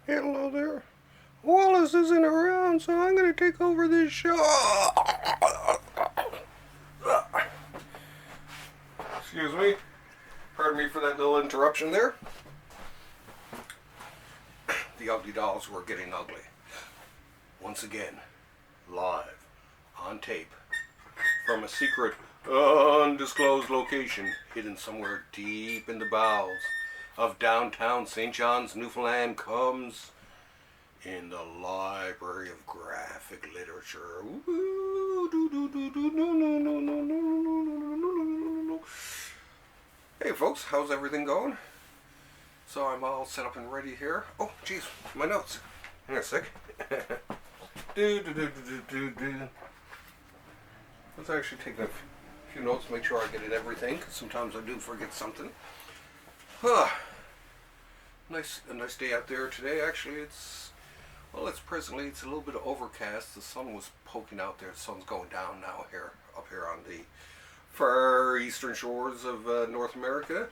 Hello there. Wallace isn't around, so I'm going to take over this show. Excuse me. Pardon me for that little interruption there. The ugly dolls were getting ugly. Once again, live, on tape, from a secret, undisclosed location, hidden somewhere deep in the bowels of downtown St. John's, Newfoundland, comes in the Library of Graphic Literature. Hey folks, how's everything going? So I'm all set up and ready here. Oh, geez, my notes. Hang on a sec. Let's actually take a few notes, make sure I get in everything, because sometimes I do forget something. A nice day out there today. Actually, it's a little bit overcast. The sun was poking out there. The sun's going down now up here on the far eastern shores of North America.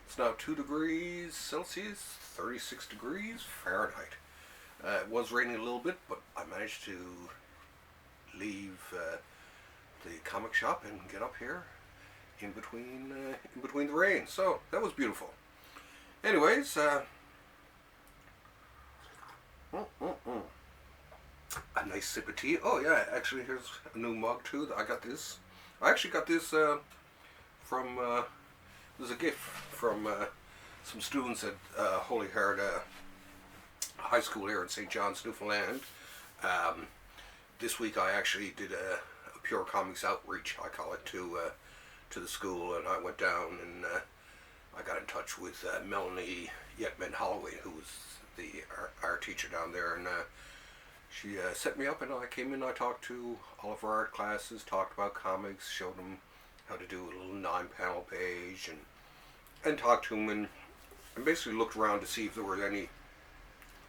It's now 2 degrees Celsius, 36 degrees Fahrenheit. It was raining a little bit, but I managed to leave the comic shop and get up here in between the rain. So that was beautiful. Anyways, a nice sip of tea. Oh yeah, actually here's a new mug too. I actually got this from it was a gift from some students at Holy Heart High School here in St. John's, Newfoundland. This week I actually did a pure Comix Outreach, I call it, to the school, and I went down and I got in touch with Melanie Yetman Holloway, who was the art teacher down there, and she set me up, and I came in. I talked to all of our art classes, talked about comics, showed them how to do a little 9-panel page, and talked to them, and basically looked around to see if there was any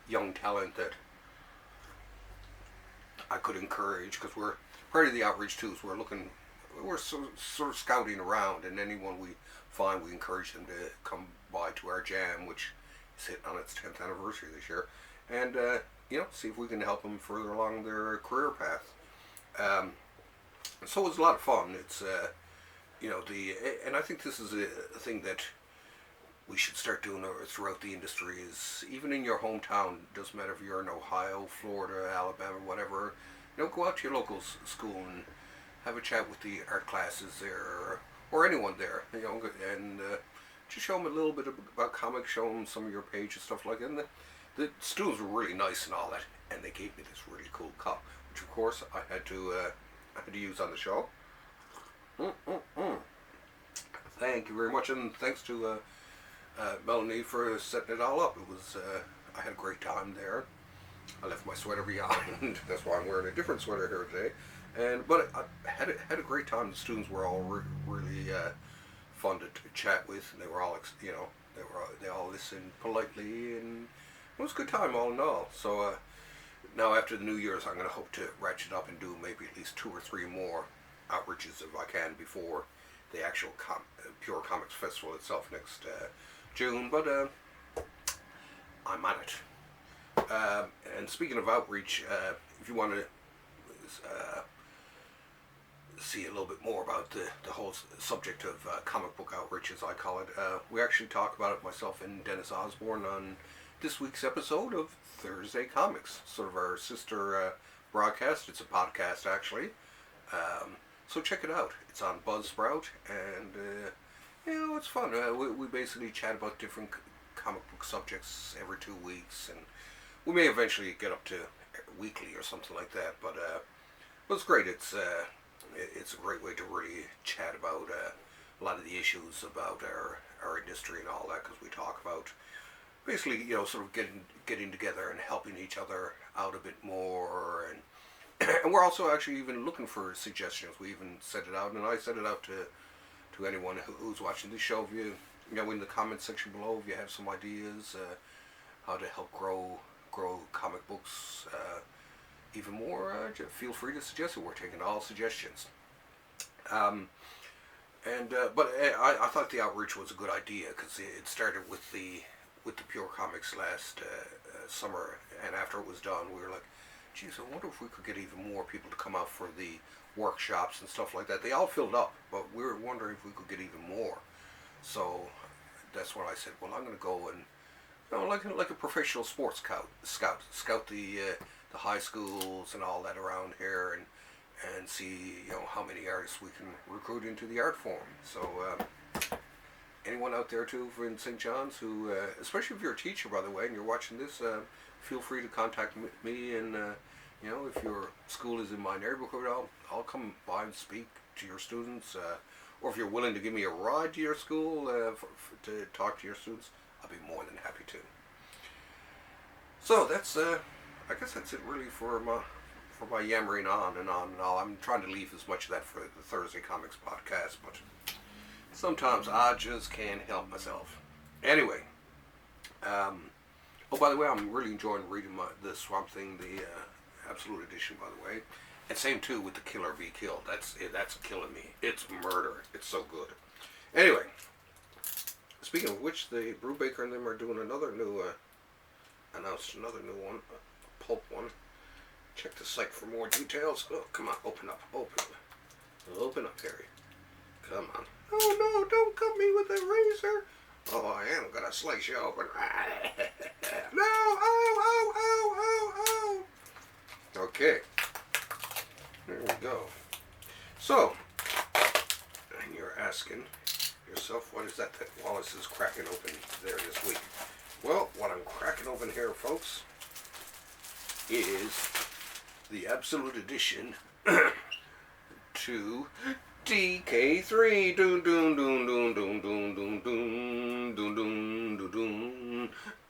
young talent that I could encourage, because we're part of the outreach too, so we're sort of scouting around, and anyone we find, we encourage them to come by to our jam, which is hitting on its 10th anniversary this year, and see if we can help them further along their career path. So it was a lot of fun. It's and I think this is a thing that we should start doing throughout the industry, is even in your hometown, doesn't matter if you're in Ohio, Florida, Alabama, whatever, go out to your local school and have a chat with the art classes there, or anyone there, and just show them a little bit about comics, show them some of your page and stuff like that. And the students were really nice and all that, and they gave me this really cool cup, which of course I had to use on the show. Thank you very much, and thanks to Melanie for setting it all up. It was I had a great time there. I left my sweater behind. That's why I'm wearing a different sweater here today. But I had a great time. The students were all really fun to chat with, and they were all they all listened politely, and it was a good time all in all. So now after the New Year's, I'm going to hope to ratchet up and do maybe at least 2 or 3 more outreaches if I can before the actual Pure Comics Festival itself next June. But I'm on it. And speaking of outreach, if you want to see a little bit more about the whole subject of comic book outreach, as I call it, we actually talk about it, myself and Dennis Osborne, on this week's episode of Thursday Comics, sort of our sister broadcast. It's a podcast, actually. So check it out. It's on Buzzsprout, and it's fun. We basically chat about different comic book subjects every 2 weeks, and we may eventually get up to weekly or something like that. But it's great. It's a great way to really chat about a lot of the issues about our industry and all that, because we talk about basically sort of getting together and helping each other out a bit more, and we're also actually even looking for suggestions. We even set it out, and I set it out to anyone who's watching this show. If you in the comment section below, if you have some ideas how to help grow comic books even more, feel free to suggest it. We're taking all suggestions. But I thought the outreach was a good idea, because it started with the Pure Comics last summer, and after it was done, we were like, geez, I wonder if we could get even more people to come out for the workshops and stuff like that. They all filled up, but we were wondering if we could get even more. So that's when I said, well, I'm going to go and, like a professional sports scout the high schools and all that around here, and see how many artists we can recruit into the art form. So anyone out there too in St. John's who, especially if you're a teacher, by the way, and you're watching this, feel free to contact me, and if your school is in my neighborhood, I'll come by and speak to your students, or if you're willing to give me a ride to your school to talk to your students, I'll be more than happy to. So that's I guess that's it really for my yammering on and on and on. I'm trying to leave as much of that for the Thursday Comics podcast, but sometimes I just can't help myself. Anyway, oh, by the way, I'm really enjoying reading the Swamp Thing, the Absolute Edition, by the way. And same too with the Killer Be Killed. That's killing me. It's murder. It's so good. Anyway, speaking of which, the Brubaker and them are doing another new, announced another new one, a pulp one. Check the site for more details. Oh, come on, open up, Harry. Come on. Oh no, don't cut me with a razor. Oh, I am gonna slice you open. No, ow. Okay, there we go. So, and you're asking yourself, what is that Wallace is cracking open there this week? Well, what I'm cracking open here, folks, is the Absolute Edition to DKIII. Dun dun dun dun dun dun dun dun dun dun dun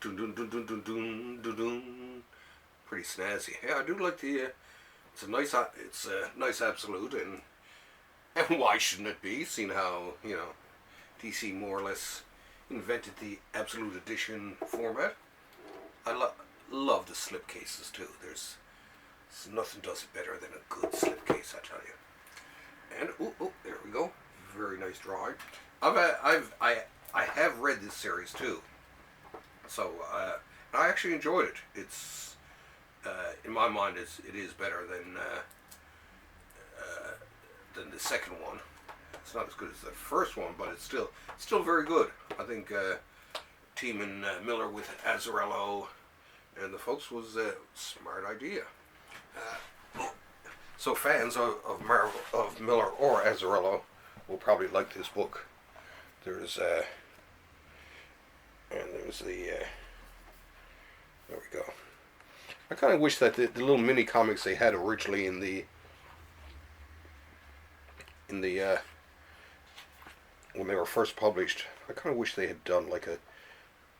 dun dun dun dun dun dun. Pretty snazzy. Yeah, I do like the. It's a nice Absolute, and why shouldn't it be? Seeing how DC more or less invented the Absolute Edition format. I love the slipcases too. There's nothing does it better than a good slipcase, I tell you. And oh, there we go. Very nice drawing. I have read this series too, so I actually enjoyed it. It's in my mind it is better than the second one. It's not as good as the first one, but it's still very good. I think teaming Miller with Azzarello and the folks was a smart idea. So fans of Miller or Azzarello will probably like this book. There's the there we go. I kind of wish that the little mini comics they had originally in the when they were first published, I kind of wish they had done like a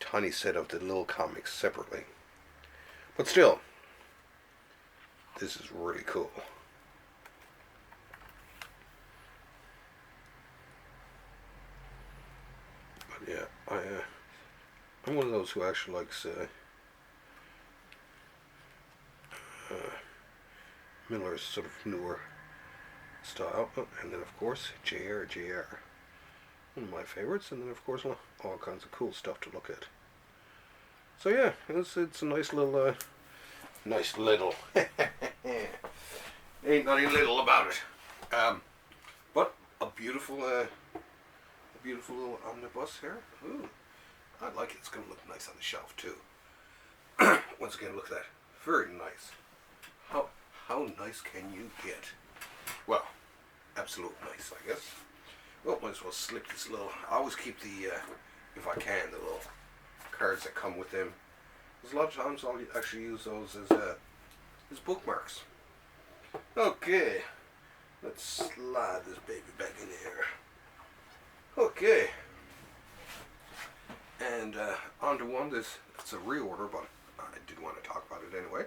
tiny set of the little comics separately. But still, this is really cool. But yeah, I'm one of those who actually likes Miller's sort of newer style, and then of course JR, one of my favorites, and then of course all kinds of cool stuff to look at. So yeah, it's a nice little ain't nothing little about it, but a beautiful little omnibus here. Ooh, I like it. It's gonna look nice on the shelf too. Once again, look at that, very nice. How nice can you get? Well, absolute nice, I guess. Well, might as well slip this little. I always keep the, if I can, the little cards that come with them. Because a lot of times I'll actually use those as bookmarks. Okay, let's slide this baby back in here. Okay, and on to one. It's a reorder, but I did want to talk about it anyway.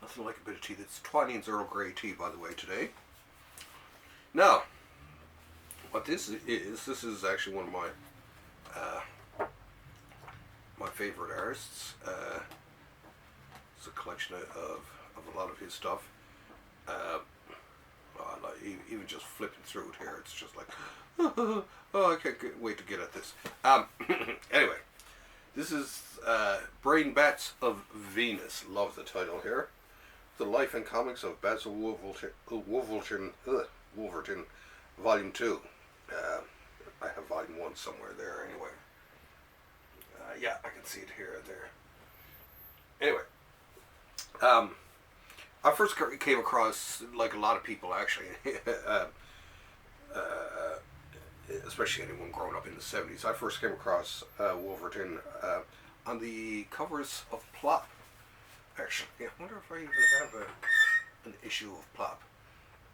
Nothing like a bit of tea. That's Twining's Earl Grey tea, by the way, today. Now, what this is actually one of my favorite artists. It's a collection of a lot of his stuff. even just flipping through it here, it's just like, oh, I can't wait to get at this. Anyway, this is Brain Bats of Venus. Love the title here. The Life and Comics of Basil Wolverton, Volume 2. I have Volume 1 somewhere there anyway. Yeah, I can see it here and there. Anyway, I first came across, like a lot of people actually, especially anyone growing up in the 70s, I first came across Wolverton on the covers of Plop. Actually, I wonder if I even have an issue of Plop.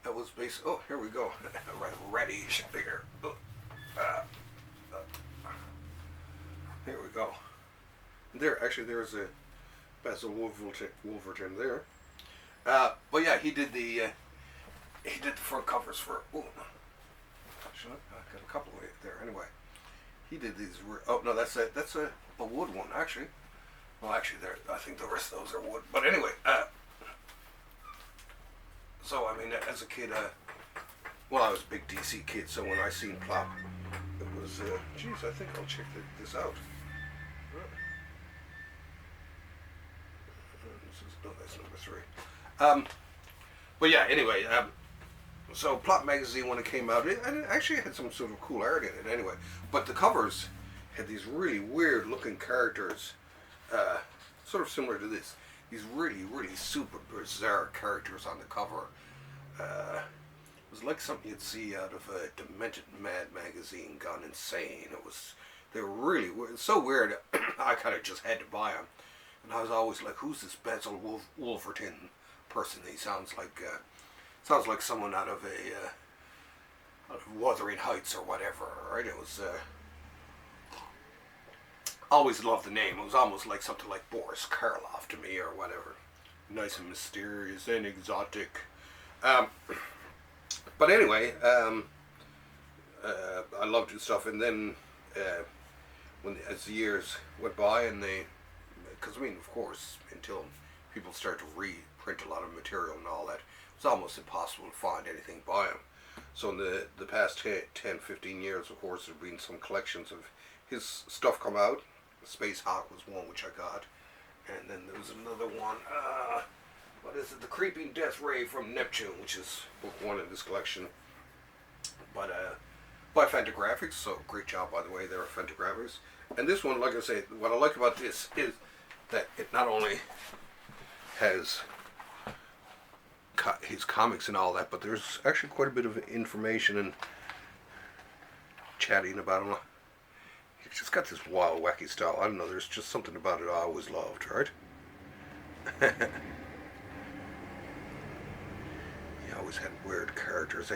That was based, oh, here we go. Right, ready here. Here we go. There, actually, there's a Basil Wolverton there. But yeah, he did the front covers for. Oh, I got a couple of it there anyway. He did these. Oh no, that's a wood one actually. Well, actually, there. I think the rest of those are wood. But anyway, so I mean, as a kid, well, I was a big DC kid, so when I seen Plop, it was. Geez, I think I'll check this out. That's number 3. But yeah, anyway, so Plop magazine, when it came out, it actually had some sort of cool art in it anyway. But the covers had these really weird looking characters, sort of similar to this. These really, really super bizarre characters on the cover. It was like something you'd see out of a Demented Mad magazine gone insane. They were really weird. So weird, I kind of just had to buy them. And I was always like, who's this Basil Wolverton person? He sounds like someone out of Wuthering Heights or whatever, right? It was, always loved the name. It was almost like something like Boris Karloff to me or whatever. Nice and mysterious and exotic. But anyway, I loved his stuff. And then, as the years went by and because I mean, of course, until people start to reprint a lot of material and all that, it was almost impossible to find anything by him. So in the past 10, 15 years, of course, there have been some collections of his stuff come out. Space Hawk was one which I got. And then there was another one, what is it? The Creeping Death Ray from Neptune, which is book 1 in this collection. But by Fantagraphics, so great job, by the way, there at Fantagraphics. And this one, like I say, what I like about this is that it not only has his comics and all that, but there's actually quite a bit of information and chatting about him. He's just got this wild, wacky style. I don't know, there's just something about it I always loved, right? He always had weird characters.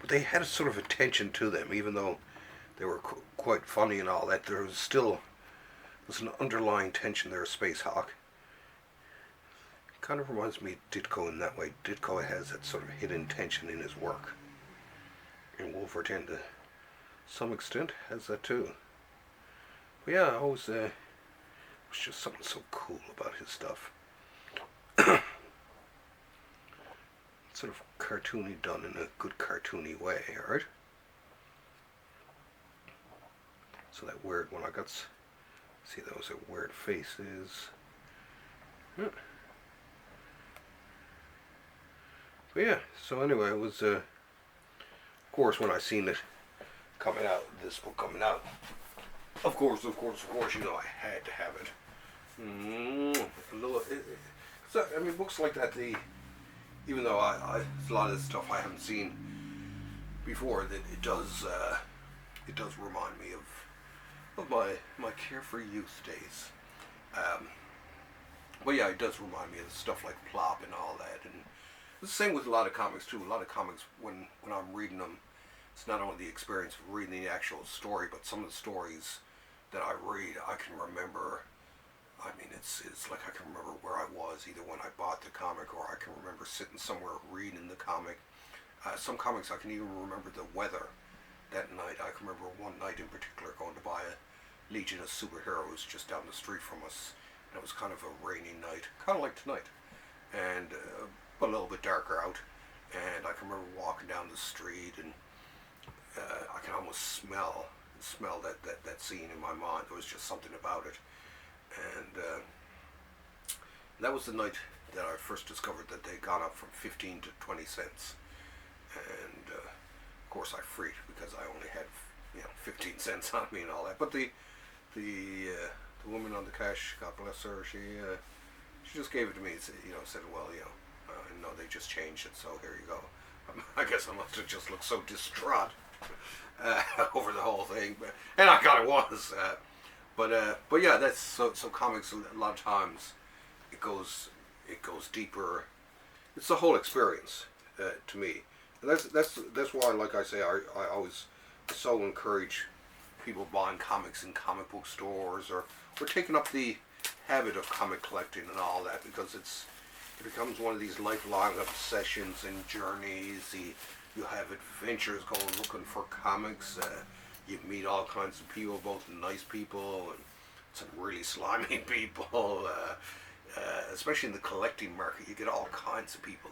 They had a sort of a tension to them, even though they were quite funny and all that. There's an underlying tension there, Space Hawk. It kind of reminds me of Ditko in that way. Ditko has that sort of hidden tension in his work. And Wolverton, to some extent, has that too. But yeah, it was just something so cool about his stuff. Sort of cartoony, done in a good cartoony way, right? So that weird one I got. See, those are weird faces. Yeah. But yeah, so anyway, it was, of course, when I seen it coming out, this book coming out, of course, you know, I had to have it. So, I mean, books like that, even though a lot of this stuff I haven't seen before, that it does remind me of my carefree youth days. But yeah, it does remind me of stuff like Plop and all that. And it's the same with a lot of comics too. A lot of comics, when I'm reading them, it's not only the experience of reading the actual story, but some of the stories that I read, I can remember. I mean, it's like I can remember where I was, either when I bought the comic or I can remember sitting somewhere reading the comic. Some comics I can even remember the weather that night. I can remember one night in particular going to buy a Legion of Superheroes just down the street from us. And it was kind of a rainy night, kind of like tonight, and but a little bit darker out. and I can remember walking down the street, and I can almost smell that scene in my mind. There was just something about it, and that was the night that I first discovered that they'd gone up from 15 to 20 cents, and of course I freaked because I only had 15 cents on me and all that. But the woman on the cash, God bless her, she just gave it to me and said, well, no, they just changed it, so here you go. I guess I must have just looked so distraught over the whole thing, and I kind of was. But yeah, that's so comics. A lot of times, it goes deeper. It's the whole experience to me. And that's why, like I say, I always so encourage people buying comics in comic book stores or taking up the habit of comic collecting and all that, because it becomes one of these lifelong obsessions and journeys. You have adventures going looking for comics. You meet all kinds of people, both nice people and some really slimy people. Especially in the collecting market, you get all kinds of people.